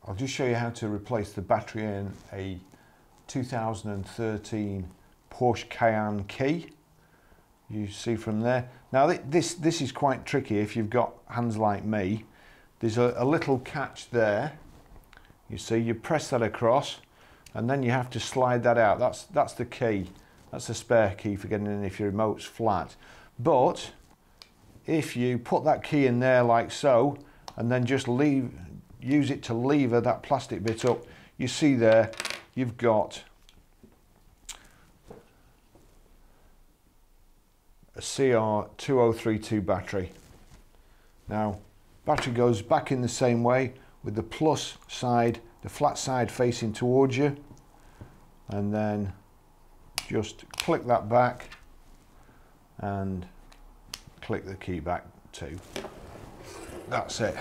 I'll just show you how to replace the battery in a 2013 Porsche Cayenne key. You see from there. Now this is quite tricky if you've got hands like me. There's a little catch there. You see, you press that across and then you have to slide that out. That's the key. That's a spare key for getting in if your remote's flat. But if you put that key in there like so and then just use it to lever that plastic bit up, you see there you've got a CR2032 battery. Now battery goes back in the same way with the plus side, the flat side facing towards you, and then just click that back and click the key back too. That's it.